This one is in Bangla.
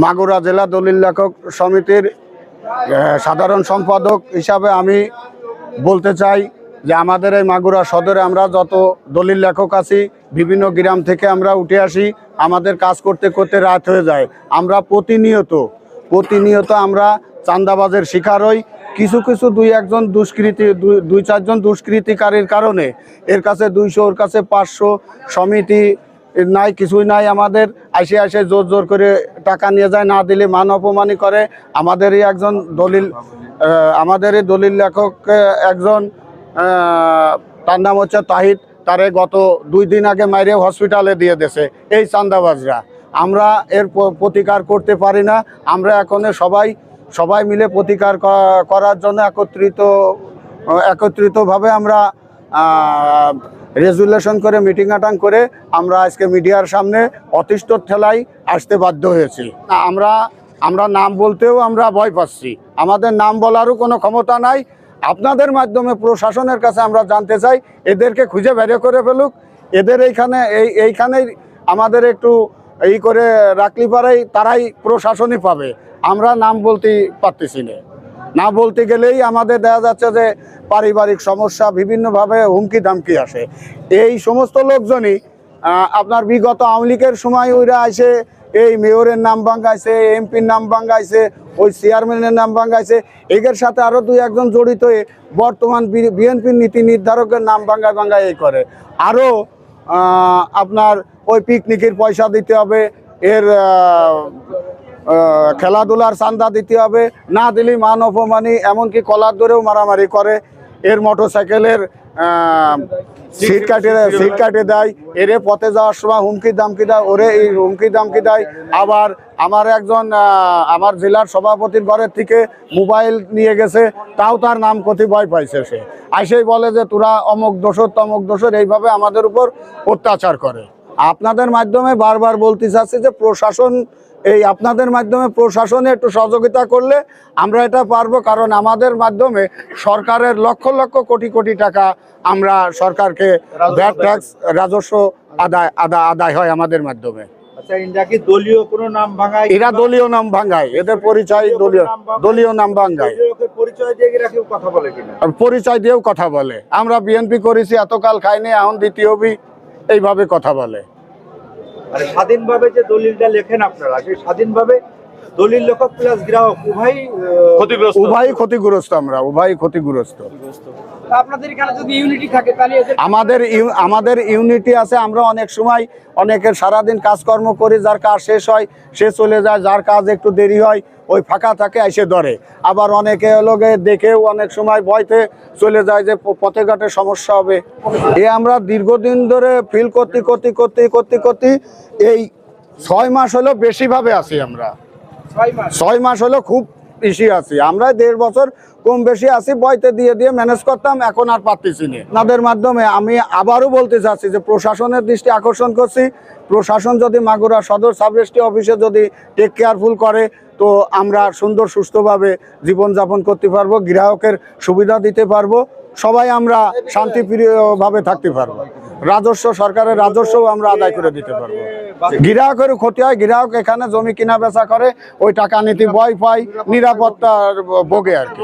মাগুরা জেলা দলিল লেখক সমিতির সাধারণ সম্পাদক হিসাবে আমি বলতে চাই যে আমাদের এই মাগুরা সদরে আমরা যত দলিল লেখক আছি বিভিন্ন গ্রাম থেকে আমরা উঠে আসি। আমাদের কাজ করতে করতে রাত হয়ে যায়। আমরা প্রতিনিয়ত আমরা চাঁদাবাজের শিকার হই। কিছু দুই চারজন দুষ্কৃতিকারীর কারণে এর কাছে 200, ওর কাছে 500, সমিতি নাই, কিছুই নাই। আমাদের আসে জোর করে টাকা নিয়ে যায়, না দিলে মান অপমানি করে। আমাদেরই একজন দলিল লেখক একজন, তার নাম হচ্ছে তাহিদ, তারে গত 2 দিন আগে মাইরে হসপিটালে দিয়ে দিয়েছে এই চাঁদাবাজরা। আমরা এর প্রতিকার করতে পারি না। আমরা এখন সবাই মিলে প্রতিকার করার জন্য একত্রিতভাবে আমরা রেজুলেশন করে মিটিং আটাং করে আমরা আজকে মিডিয়ার সামনে অতিষ্ঠ ঠেলাই আসতে বাধ্য হয়েছি। আমরা নাম বলতেও আমরা ভয় পাচ্ছি। আমাদের নাম বলারও কোনো ক্ষমতা নাই। আপনাদের মাধ্যমে প্রশাসনের কাছে আমরা জানতে চাই, এদেরকে খুঁজে বের করে ফেলুক। এদের এইখানেই আমাদের একটু করে রাখলি পারাই তারাই প্রশাসনই পাবে। আমরা নাম বলতে পারতেছি না বলতে গেলেই আমাদের দেখা যাচ্ছে যে পারিবারিক সমস্যা, বিভিন্নভাবে হুমকি ধামকি আসে। এই সমস্ত লোকজনই আপনার বিগত আওয়ামী লীগের সময় ওইরা আসে এই মেয়রের নাম ভাঙাইছে, এমপির নাম ভাঙাইছে, ওই চেয়ারম্যানের নাম ভাঙাইছে। এদের সাথে আরও 2-1 জন জড়িত হয়ে বর্তমান বিএনপির নীতি নির্ধারকের নাম ভাঙায় এই করে। আরও আপনার ওই পিকনিকের পয়সা দিতে হবে, এর খেলাধুলার চাঁদা দিতে হবে, না দিলেই মান অপমানি, এমনকি কলার ধরেও মারামারি করে। এর মোটরসাইকেলের সিট কাটে দেয়, এরে পথে যাওয়ার সময় হুমকি দামকি দেয়, ওরে এই হুমকি দামকি দেয়। আবার আমার জেলার সভাপতির ঘরের থেকে মোবাইল নিয়ে গেছে, তাও তার নাম ক্ষতি ভয় পাইছে। সে আইসেই বলে যে তোরা অমুক দোষর তমুক দোষর, এইভাবে আমাদের উপর অত্যাচার করে। আপনাদের মাধ্যমে বারবার বলতে চাচ্ছি যে আপনাদের মাধ্যমে প্রশাসনে একটু সহযোগিতা করলে আমরা এটা পারবো। কারণ আমাদের মাধ্যমে সরকারের লক্ষ লক্ষ কোটি টাকা আমরা সরকারকে ভ্যাট ট্যাক্স রাজস্ব আদায় হয় আমাদের মাধ্যমে। আচ্ছা, এরা কি দলীয় কোনো নাম ভাঙায়? এরা দলীয় নাম ভাঙায়, এদের পরিচয় দলীয় নাম ভাঙায়। পরিচয় দিয়ে এরা কেউ কথা বলে কিনা? পরিচয় দিয়েও কথা বলে, আমরা বিএনপি করেছি, এতকাল খাইনি, এখন দ্বিতীয় এইভাবে কথা বলে। মানে স্বাধীনভাবে যে দলিলটা লেখেন আপনারা, সেই স্বাধীনভাবে দলিল লেখক প্লাস গ্রাহক উভয়ই ক্ষতিগ্রস্ত। আমরা উভয়ই ক্ষতিগ্রস্ত। আপনাদের এখানে যদি ইউনিটি থাকে তাহলে আমাদের ইউনিটি আছে। আমরা অনেক সময় অনেকের সারাদিন কাজকর্ম করি, যার কাজ শেষ হয় সে চলে যায়, যার কাজ একটু দেরি হয় ওই ফাঁকা থাকে এসে ধরে। আবার অনেকে লোকে দেখেও অনেক সময় ভয়তে চলে যায় যে পথে ঘাটে সমস্যা হবে। আমরা দীর্ঘদিন ধরে ফিল করতে এই 6 মাস হলো বেশিভাবে আছি। আমরা 6 মাস হলো খুব বেশি আছি। আমরা 1.5 বছর কম বেশি আছি, বইতে দিয়ে ম্যানেজ করতাম, এখন আর পারতেছি না। আপনাদের মাধ্যমে আমি আবারও বলতে চাচ্ছি যে প্রশাসনের দৃষ্টি আকর্ষণ করছি। প্রশাসন যদি মাগুরা সদর সাব রেজিস্ট্রি অফিসে যদি টেক কেয়ারফুল করে, তো আমরা সুন্দর সুস্থভাবে জীবনযাপন করতে পারবো, গ্রাহকের সুবিধা দিতে পারবো, সবাই আমরা শান্তিপ্রিয়ভাবে থাকতে পারবো। সরকারের রাজস্বও আমরা আদায় করে দিতে পারবো। গ্রাহকের ক্ষতি হয়, গ্রাহক এখানে জমি কিনা বেচা করে, ওই টাকা নিতে ভয় পায়, নিরাপত্তার ভোগে আর কি।